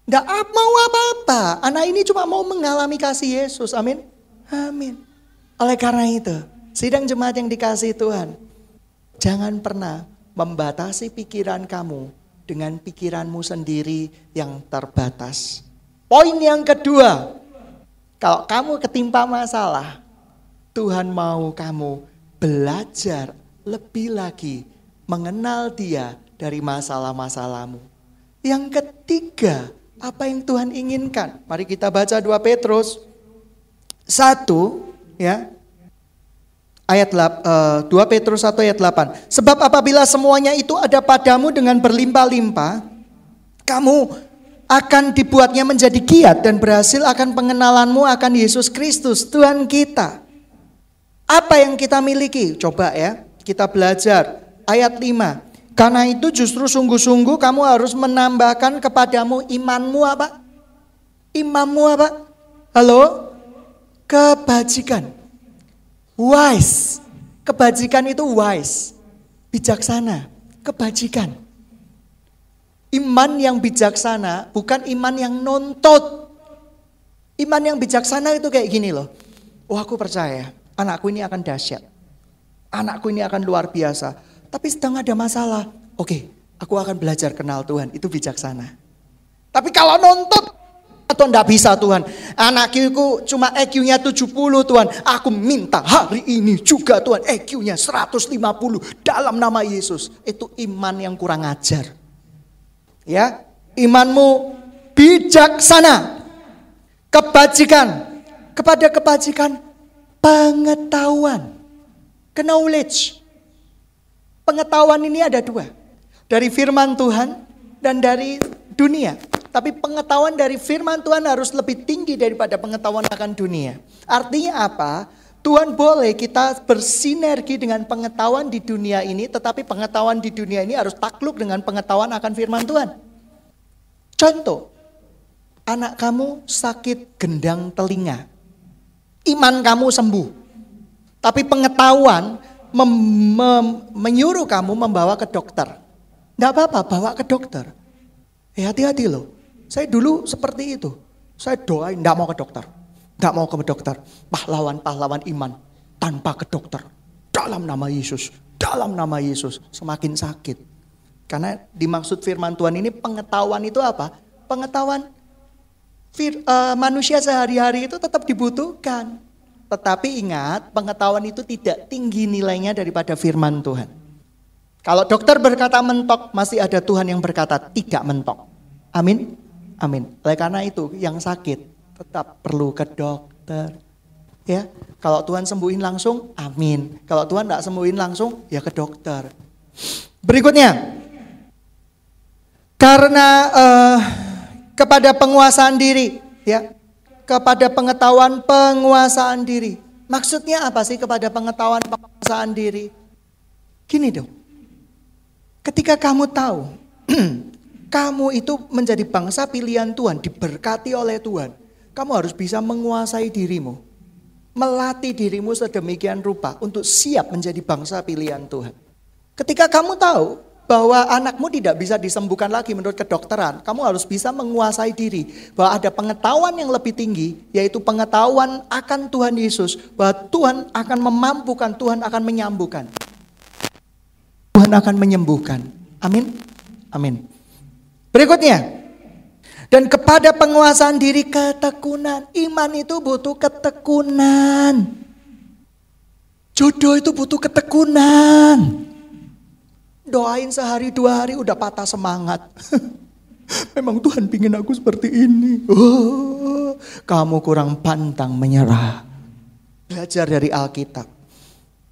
Nggak mau apa-apa. Anak ini cuma mau mengalami kasih Yesus. Amin. Amin. Oleh karena itu, sidang jemaat yang dikasihi Tuhan, jangan pernah membatasi pikiran kamu dengan pikiranmu sendiri yang terbatas. Poin yang kedua, kalau kamu ketimpa masalah, Tuhan mau kamu belajar lebih lagi mengenal Dia dari masalah-masalahmu. Yang ketiga, apa yang Tuhan inginkan? Mari kita baca 2 Petrus 1 ya. Ayat 2 Petrus 1 ayat 8. Sebab apabila semuanya itu ada padamu dengan berlimpah-limpah, kamu akan dibuatnya menjadi giat dan berhasil akan pengenalanmu akan Yesus Kristus Tuhan kita. Apa yang kita miliki? Coba ya, kita belajar ayat 5. Karena itu justru sungguh-sungguh kamu harus menambahkan kepadamu imanmu apa? Imanmu apa? Halo? Kebajikan. Wise. Kebajikan itu wise. Bijaksana. Kebajikan. Iman yang bijaksana bukan iman yang nontot. Iman yang bijaksana itu kayak gini loh. Oh, aku percaya anakku ini akan dahsyat. Anakku ini akan luar biasa. Tapi sedang ada masalah. Oke, aku akan belajar kenal Tuhan. Itu bijaksana. Tapi kalau nontot atau enggak bisa Tuhan. Anakku cuma EQ-nya 70 Tuhan. Aku minta hari ini juga Tuhan EQ-nya 150 dalam nama Yesus. Itu iman yang kurang ajar. Ya, imanmu bijaksana. Kebajikan. Kepada kebajikan pengetahuan. Knowledge. Pengetahuan ini ada dua. Dari firman Tuhan dan dari dunia. Tapi pengetahuan dari firman Tuhan harus lebih tinggi daripada pengetahuan akan dunia. Artinya apa? Tuhan boleh kita bersinergi dengan pengetahuan di dunia ini. Tetapi pengetahuan di dunia ini harus takluk dengan pengetahuan akan firman Tuhan. Contoh. Anak kamu sakit gendang telinga. Iman kamu sembuh. Tapi pengetahuan menyuruh kamu membawa ke dokter. Nggak apa-apa, bawa ke dokter. Hati-hati loh. Saya dulu seperti itu. Saya doain nggak mau ke dokter. Nggak mau ke dokter. Pahlawan-pahlawan iman tanpa ke dokter. Dalam nama Yesus. Dalam nama Yesus. Semakin sakit. Karena dimaksud firman Tuhan ini pengetahuan itu apa? Pengetahuan manusia sehari-hari itu tetap dibutuhkan. Tetapi ingat, pengetahuan itu tidak tinggi nilainya daripada firman Tuhan. Kalau dokter berkata mentok, masih ada Tuhan yang berkata tidak mentok. Amin? Amin. Oleh karena itu, yang sakit tetap perlu ke dokter. Ya, kalau Tuhan sembuhin langsung, amin. Kalau Tuhan tidak sembuhin langsung, ya ke dokter. Berikutnya, karena kepada penguasaan diri, ya. Kepada pengetahuan penguasaan diri. Maksudnya apa sih kepada pengetahuan penguasaan diri? Gini dong. Ketika kamu tahu, kamu itu menjadi bangsa pilihan Tuhan, diberkati oleh Tuhan. Kamu harus bisa menguasai dirimu. Melatih dirimu sedemikian rupa untuk siap menjadi bangsa pilihan Tuhan. Ketika kamu tahu bahwa anakmu tidak bisa disembuhkan lagi menurut kedokteran, kamu harus bisa menguasai diri. Bahwa ada pengetahuan yang lebih tinggi, yaitu pengetahuan akan Tuhan Yesus. Bahwa Tuhan akan memampukan, Tuhan akan menyembuhkan. Tuhan akan menyembuhkan. Amin. Amin. Berikutnya. Dan kepada penguasaan diri ketekunan. Iman itu butuh ketekunan. Jodoh itu butuh ketekunan. Doain sehari 2 hari udah patah semangat. Memang Tuhan pingin aku seperti ini. Oh, kamu kurang pantang menyerah. Belajar dari Alkitab.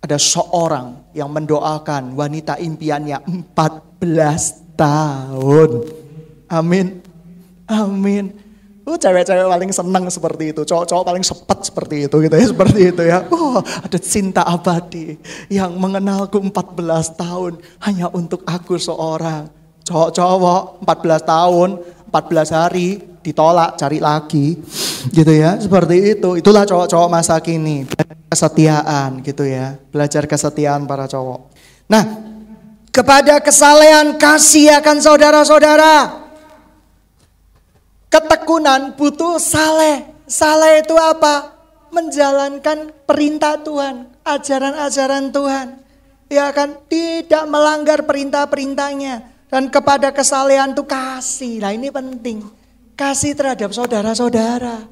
Ada seorang yang mendoakan wanita impiannya 14 tahun. Amin. Amin. Cewek-cewek paling senang seperti itu, cowok-cowok paling sepet seperti itu gitu ya, seperti itu ya. Ada cinta abadi yang mengenalku 14 tahun hanya untuk aku seorang. Cowok-cowok 14 tahun, 14 hari ditolak, cari lagi gitu ya, seperti itu. Itulah cowok-cowok masa kini, kesetiaan gitu ya, belajar kesetiaan para cowok. Nah, kepada kesalehan kasih akan saudara-saudara. Ketekunan butuh saleh. Saleh itu apa? Menjalankan perintah Tuhan, ajaran-ajaran Tuhan. Ya kan? Tidak melanggar perintah-perintahnya. Dan kepada kesalehan itu kasih. Nah ini penting. Kasih terhadap saudara-saudara.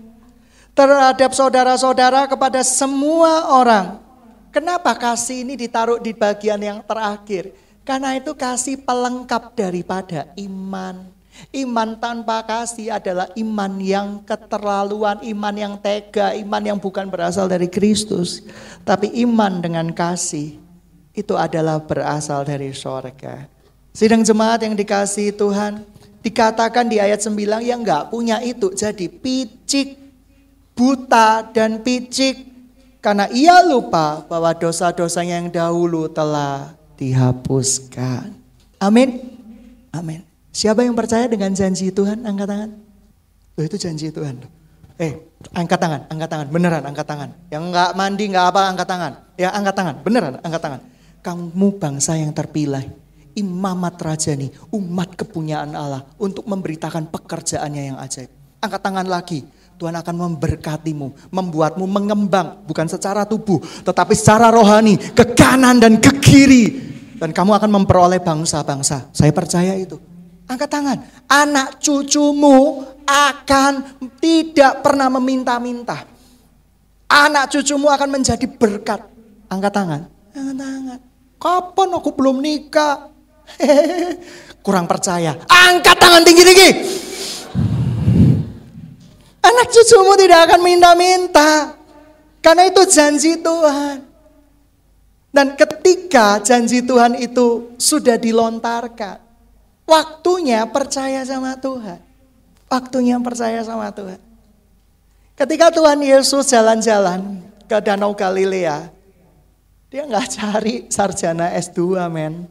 Terhadap saudara-saudara kepada semua orang. Kenapa kasih ini ditaruh di bagian yang terakhir? Karena itu kasih pelengkap daripada iman. Iman tanpa kasih adalah iman yang keterlaluan, iman yang tega, iman yang bukan berasal dari Kristus. Tapi iman dengan kasih itu adalah berasal dari sorga. Sidang jemaat yang dikasihi Tuhan, dikatakan di ayat 9 yang gak punya itu jadi picik, buta dan picik. Karena ia lupa bahwa dosa-dosanya yang dahulu telah dihapuskan. Amin. Amin. Siapa yang percaya dengan janji Tuhan? Angkat tangan. Loh itu janji Tuhan. Angkat tangan. Beneran angkat tangan. Yang enggak mandi, enggak apa, angkat tangan. Ya angkat tangan, beneran angkat tangan. Kamu bangsa yang terpilih. Imamat rajani, umat kepunyaan Allah. Untuk memberitakan pekerjaannya yang ajaib. Angkat tangan lagi. Tuhan akan memberkatimu, membuatmu mengembang. Bukan secara tubuh, tetapi secara rohani. Ke kanan dan ke kiri. Dan kamu akan memperoleh bangsa-bangsa. Saya percaya itu. Angkat tangan. Anak cucumu akan tidak pernah meminta-minta. Anak cucumu akan menjadi berkat. Angkat tangan. Angkat tangan. Kapan aku belum nikah? Kurang percaya. Angkat tangan tinggi-tinggi. Anak cucumu tidak akan minta-minta. Karena itu janji Tuhan. Dan ketika janji Tuhan itu sudah dilontarkan, waktunya percaya sama Tuhan. Waktunya percaya sama Tuhan. Ketika Tuhan Yesus jalan-jalan ke Danau Galilea, dia gak cari sarjana S2 men.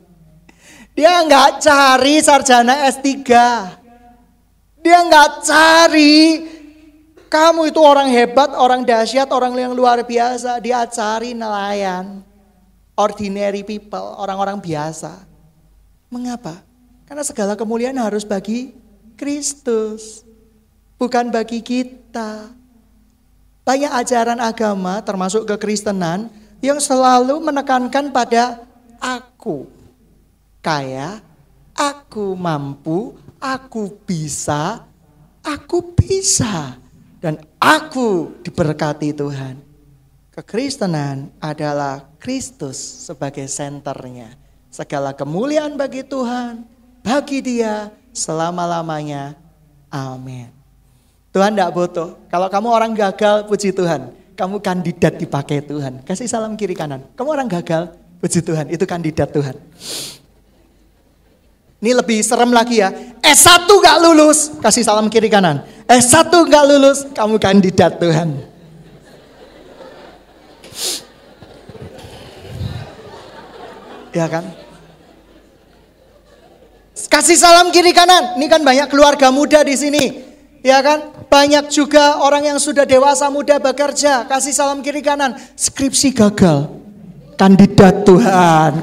Dia gak cari sarjana S3. Dia gak cari kamu itu orang hebat, orang dahsyat, orang yang luar biasa. Dia cari nelayan. Ordinary people, orang-orang biasa. Mengapa? Karena segala kemuliaan harus bagi Kristus, bukan bagi kita. Banyak ajaran agama termasuk kekristenan yang selalu menekankan pada aku. Kaya, aku mampu, aku bisa, dan aku diberkati Tuhan. Kekristenan adalah Kristus sebagai senternya. Segala kemuliaan bagi Tuhan. Bagi dia selama-lamanya. Amin. Tuhan tidak butuh. Kalau kamu orang gagal, puji Tuhan. Kamu kandidat dipakai Tuhan. Kasih salam kiri kanan. Kamu orang gagal, puji Tuhan. Itu kandidat Tuhan. Ini lebih serem lagi ya. S1 gak lulus. Kasih salam kiri kanan. S1 gak lulus. Kamu kandidat Tuhan. Ya kan? Kasih salam kiri kanan. Ini kan banyak keluarga muda di sini. Ya kan? Banyak juga orang yang sudah dewasa muda bekerja. Kasih salam kiri kanan. Skripsi gagal. Kandidat Tuhan.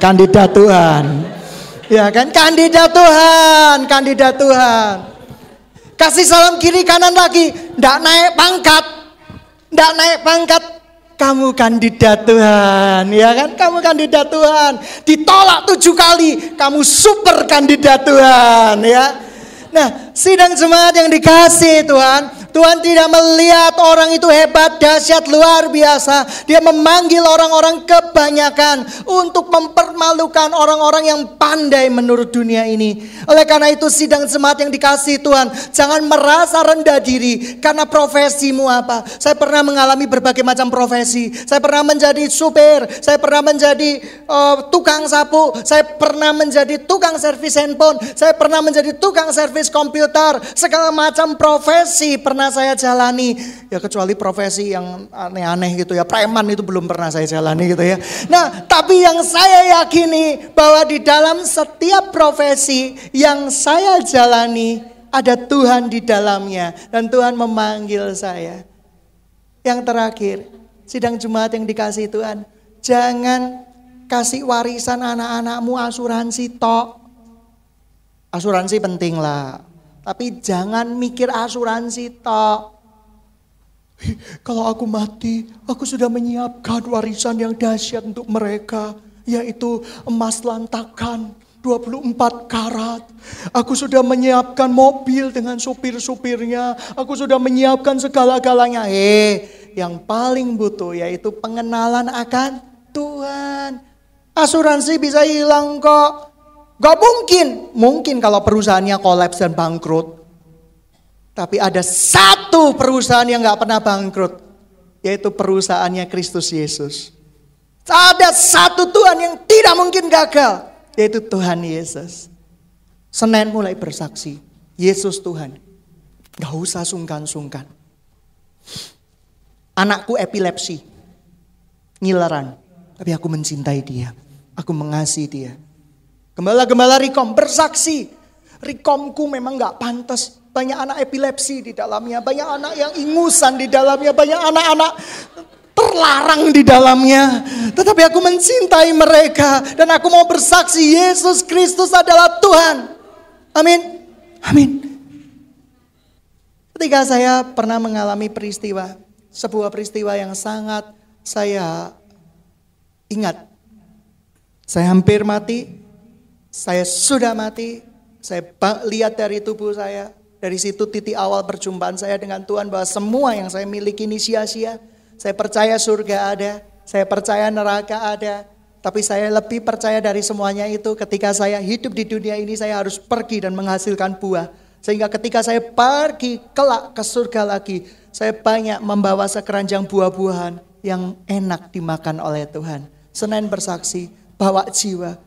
Ya kan? Kandidat Tuhan. Kasih salam kiri kanan lagi. Nggak naik pangkat. Kamu kandidat Tuhan, ya kan? Kamu kandidat Tuhan. Ditolak 7 kali, kamu super kandidat Tuhan, ya. Nah, sidang jemaat yang dikasihi Tuhan, Tuhan tidak melihat orang itu hebat, dahsyat, luar biasa. Dia memanggil orang-orang kebanyakan untuk mempermalukan orang-orang yang pandai menurut dunia ini. Oleh karena itu sidang jemaat yang dikasihi Tuhan, jangan merasa rendah diri karena profesimu apa. Saya pernah mengalami berbagai macam profesi. Saya pernah menjadi supir, saya pernah menjadi tukang sapu, saya pernah menjadi tukang servis handphone, saya pernah menjadi tukang servis komputer. Segala macam profesi pernah saya jalani. Ya kecuali profesi yang aneh-aneh gitu ya. Preman itu belum pernah saya jalani gitu ya. Nah, tapi yang saya yakini bahwa di dalam setiap profesi yang saya jalani ada Tuhan di dalamnya. Dan Tuhan memanggil saya. Yang terakhir, sidang jemaat yang dikasihi Tuhan, jangan kasih warisan anak-anakmu asuransi tok. Asuransi penting lah, tapi jangan mikir asuransi tok. Kalau aku mati, aku sudah menyiapkan warisan yang dahsyat untuk mereka, yaitu emas lantakan 24 karat. Aku sudah menyiapkan mobil dengan supir-supirnya. Aku sudah menyiapkan segala-galanya. Yang paling butuh yaitu pengenalan akan Tuhan. Asuransi bisa hilang kok. Gak mungkin. Mungkin kalau perusahaannya kolaps dan bangkrut. Tapi ada satu perusahaan yang gak pernah bangkrut. Yaitu perusahaannya Kristus Yesus. Ada satu Tuhan yang tidak mungkin gagal. Yaitu Tuhan Yesus. Senin mulai bersaksi. Yesus Tuhan. Gak usah sungkan-sungkan. Anakku epilepsi. Ngileran. Tapi aku mencintai dia. Aku mengasihi dia. Gembala-gembala Rikom bersaksi. Rikomku memang gak pantas. Banyak anak epilepsi di dalamnya. Banyak anak yang ingusan di dalamnya. Banyak anak-anak terlarang di dalamnya. Tetapi aku mencintai mereka. Dan aku mau bersaksi Yesus Kristus adalah Tuhan. Amin. Amin. Ketika saya pernah mengalami peristiwa. Sebuah peristiwa yang sangat saya ingat. Saya hampir mati. Saya sudah mati. Saya lihat dari tubuh saya. Dari situ titik awal perjumpaan saya dengan Tuhan. Bahwa semua yang saya miliki ini sia-sia. Saya percaya surga ada. Saya percaya neraka ada. Tapi saya lebih percaya dari semuanya itu. Ketika saya hidup di dunia ini, saya harus pergi dan menghasilkan buah. Sehingga ketika saya pergi kelak ke surga lagi, saya banyak membawa sekeranjang buah-buahan yang enak dimakan oleh Tuhan. Senin bersaksi, bawa jiwa.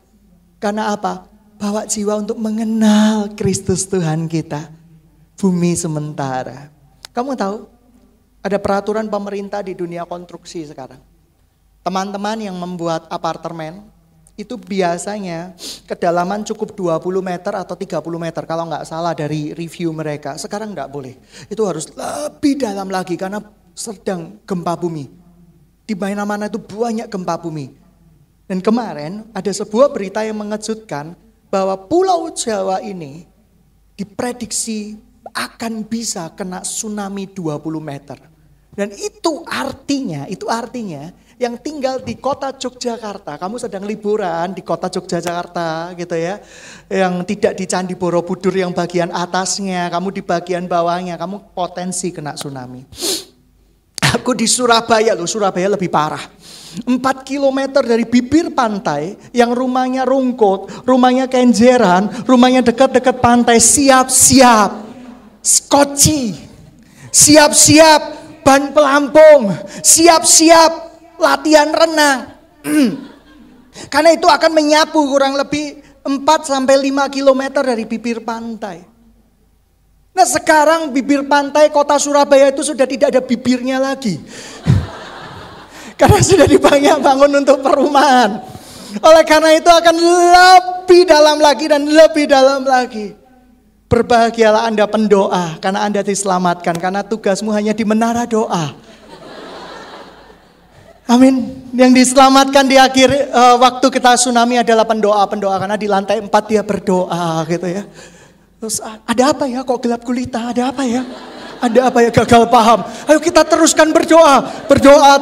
Karena apa? Bawa jiwa untuk mengenal Kristus Tuhan kita. Bumi sementara. Kamu tahu? Ada peraturan pemerintah di dunia konstruksi sekarang. Teman-teman yang membuat apartemen, itu biasanya kedalaman cukup 20 meter atau 30 meter. Kalau nggak salah dari review mereka. Sekarang nggak boleh. Itu harus lebih dalam lagi karena sedang gempa bumi. Di mana-mana itu banyak gempa bumi. Dan kemarin ada sebuah berita yang mengejutkan bahwa Pulau Jawa ini diprediksi akan bisa kena tsunami 20 meter. Dan itu artinya yang tinggal di kota Yogyakarta, kamu sedang liburan di kota Yogyakarta gitu ya, yang tidak di Candi Borobudur yang bagian atasnya, kamu di bagian bawahnya, kamu potensi kena tsunami. Aku di Surabaya loh, Surabaya lebih parah. 4 kilometer dari bibir pantai yang rumahnya rungkut, rumahnya kenjeran, rumahnya dekat-dekat pantai, siap-siap skoci, siap-siap ban pelampung, siap-siap latihan renang. Karena itu akan menyapu kurang lebih 4-5 kilometer dari bibir pantai. Nah sekarang bibir pantai kota Surabaya itu sudah tidak ada bibirnya lagi. Karena sudah bangun untuk perumahan. Oleh karena itu akan lebih dalam lagi dan lebih dalam lagi. Berbahagialah Anda pendoa karena Anda diselamatkan. Karena tugasmu hanya di menara doa. Amin. Yang diselamatkan di akhir waktu kita tsunami adalah pendoa-pendoa. Karena di lantai 4 dia berdoa gitu ya. Terus ada apa ya kok gelap gulita, ada apa ya? Ada apa ya gagal paham? Ayo kita teruskan berdoa. Berdoa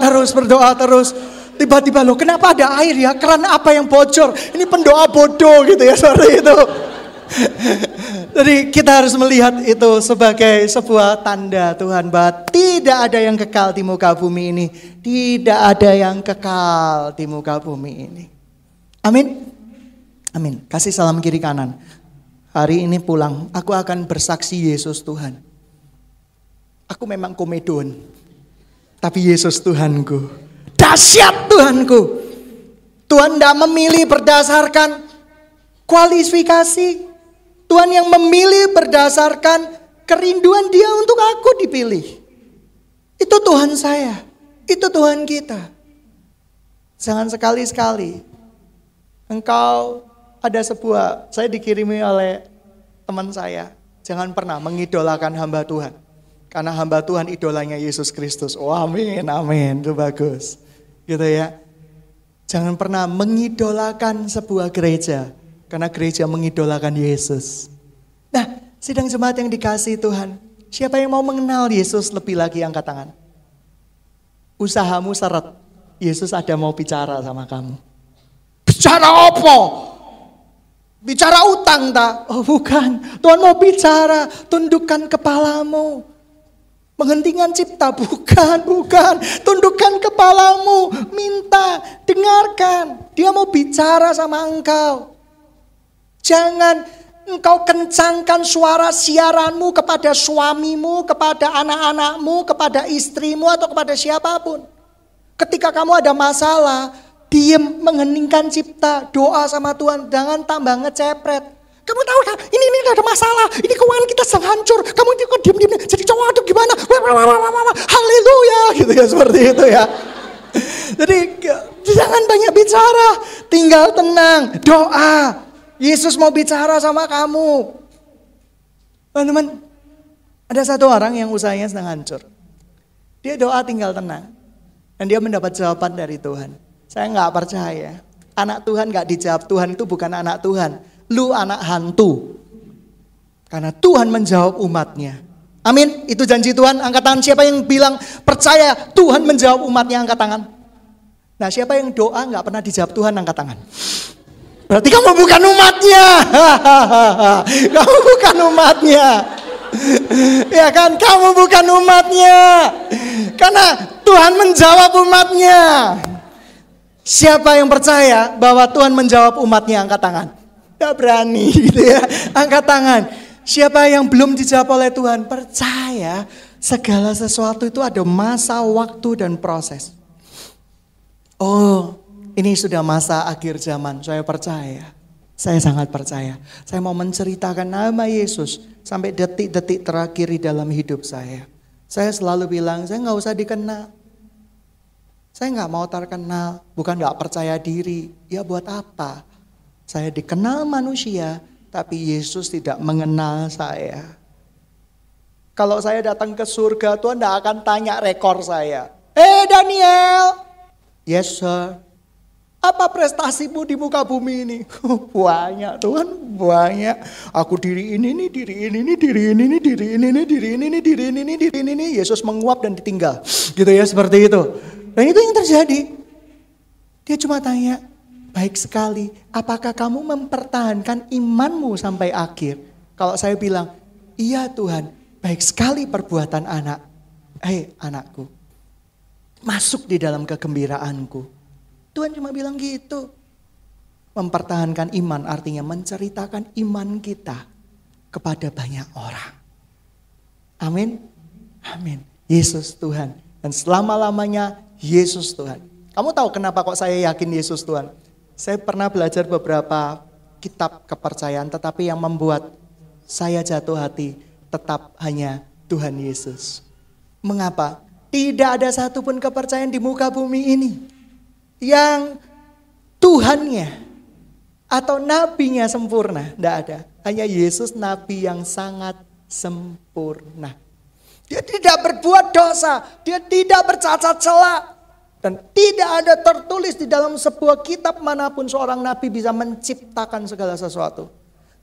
terus. Tiba-tiba loh kenapa ada air ya? Keran apa yang bocor? Ini pendoa bodoh gitu ya, seperti itu. Jadi kita harus melihat itu sebagai sebuah tanda Tuhan bahwa tidak ada yang kekal di muka bumi ini. Tidak ada yang kekal di muka bumi ini. Amin. Amin. Kasih salam kiri kanan. Hari ini pulang, aku akan bersaksi Yesus Tuhan. Aku memang komedon, tapi Yesus Tuhanku. Dahsyat Tuhanku. Tuhan tidak memilih berdasarkan kualifikasi. Tuhan yang memilih berdasarkan kerinduan Dia untuk aku dipilih. Itu Tuhan saya. Itu Tuhan kita. Jangan sekali-sekali engkau ada saya dikirimi oleh teman saya. Jangan pernah mengidolakan hamba Tuhan. Karena hamba Tuhan idolanya Yesus Kristus. Oh amin, amin. Itu bagus. Gitu ya. Jangan pernah mengidolakan sebuah gereja. Karena gereja mengidolakan Yesus. Nah, sidang jemaat yang dikasihi Tuhan. Siapa yang mau mengenal Yesus lebih lagi angkat tangan. Usahamu seret. Yesus ada mau bicara sama kamu. Bicara apa? Bicara utang tak? Oh bukan. Tuhan mau bicara. Tundukkan kepalamu. Menghentikan cipta. Bukan. Tundukkan kepalamu. Minta. Dengarkan. Dia mau bicara sama engkau. Jangan engkau kencangkan suara siaranmu kepada suamimu, kepada anak-anakmu, kepada istrimu atau kepada siapapun. Ketika kamu ada masalah, diam, mengheningkan cipta, doa sama Tuhan, jangan tambah ngecepret. Kamu tahu kan, ini ada masalah, ini keuangan kita sedang hancur, kamu ini kok diam-diam jadi cowok atau gimana? Haleluya, gitu ya, seperti itu ya. Jadi jangan banyak bicara, tinggal tenang, doa. Yesus mau bicara sama kamu. Teman-teman, ada satu orang yang usahanya sedang hancur. Dia doa tinggal tenang. Dan dia mendapat jawaban dari Tuhan. Saya gak percaya. Anak Tuhan gak dijawab. Tuhan itu bukan anak Tuhan. Lu anak hantu. Karena Tuhan menjawab umatnya. Amin. Itu janji Tuhan. Angkat tangan. Siapa yang bilang percaya Tuhan menjawab umatnya, angkat tangan. Nah, siapa yang doa gak pernah dijawab Tuhan, angkat tangan. Berarti kamu bukan umatnya. Kamu bukan umatnya. Ya kan, kamu bukan umatnya. Karena Tuhan menjawab umatnya. Siapa yang percaya bahwa Tuhan menjawab umatnya, angkat tangan. Gak berani gitu ya. Angkat tangan. Siapa yang belum dijawab oleh Tuhan, percaya segala sesuatu itu ada masa, waktu, dan proses. Oh, ini sudah masa akhir zaman, saya percaya. Saya sangat percaya. Saya mau menceritakan nama Yesus sampai detik-detik terakhir di dalam hidup saya. Saya selalu bilang, saya gak usah dikenal. Saya gak mau terkenal, bukan gak percaya diri. Ya buat apa? Saya dikenal manusia, tapi Yesus tidak mengenal saya. Kalau saya datang ke surga, Tuhan gak akan tanya rekor saya. Daniel. Yes sir. Apa prestasimu di muka bumi ini? Banyak Tuhan, banyak. Aku diri ini nih, diri ini nih, diri ini nih, diri ini nih, diri ini nih, diri ini nih, diri ini nih. Yesus menguap dan ditinggal. Gitu ya, seperti itu. Dan itu yang terjadi. Dia cuma tanya, baik sekali, apakah kamu mempertahankan imanmu sampai akhir? Kalau saya bilang, iya Tuhan, baik sekali perbuatan anak. Hei anakku, masuk di dalam kegembiraanku. Tuhan cuma bilang gitu. Mempertahankan iman artinya menceritakan iman kita kepada banyak orang. Amin. Amin. Yesus Tuhan. Dan selama-lamanya Yesus Tuhan. Kamu tahu kenapa kok saya yakin Yesus Tuhan? Saya pernah belajar beberapa kitab kepercayaan, tetapi yang membuat saya jatuh hati tetap hanya Tuhan Yesus. Mengapa? Tidak ada satupun kepercayaan di muka bumi ini yang Tuhannya atau nabinya sempurna. Tidak ada. Hanya Yesus nabi yang sangat sempurna. Dia tidak berbuat dosa. Dia tidak bercacat celah. Dan tidak ada tertulis di dalam sebuah kitab manapun seorang nabi bisa menciptakan segala sesuatu.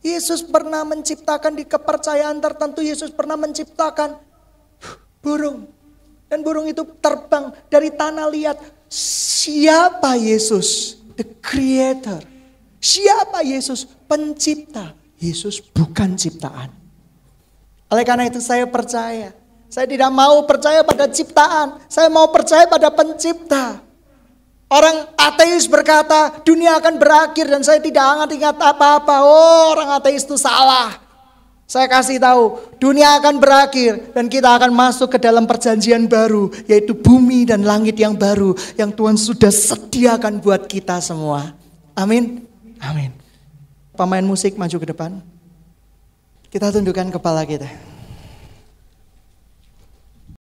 Yesus pernah menciptakan di kepercayaan tertentu. Yesus pernah menciptakan burung. Dan burung itu terbang dari tanah liat. Siapa Yesus? The Creator. Siapa Yesus? Pencipta. Yesus bukan ciptaan. Oleh karena itu saya percaya. Saya tidak mau percaya pada ciptaan. Saya mau percaya pada pencipta. Orang ateis berkata dunia akan berakhir dan saya tidak ingat apa-apa. Oh, orang ateis itu salah. Saya kasih tahu, dunia akan berakhir dan kita akan masuk ke dalam perjanjian baru, yaitu bumi dan langit yang baru yang Tuhan sudah sediakan buat kita semua. Amin. Amin. Pemain musik maju ke depan. Kita tundukkan kepala kita.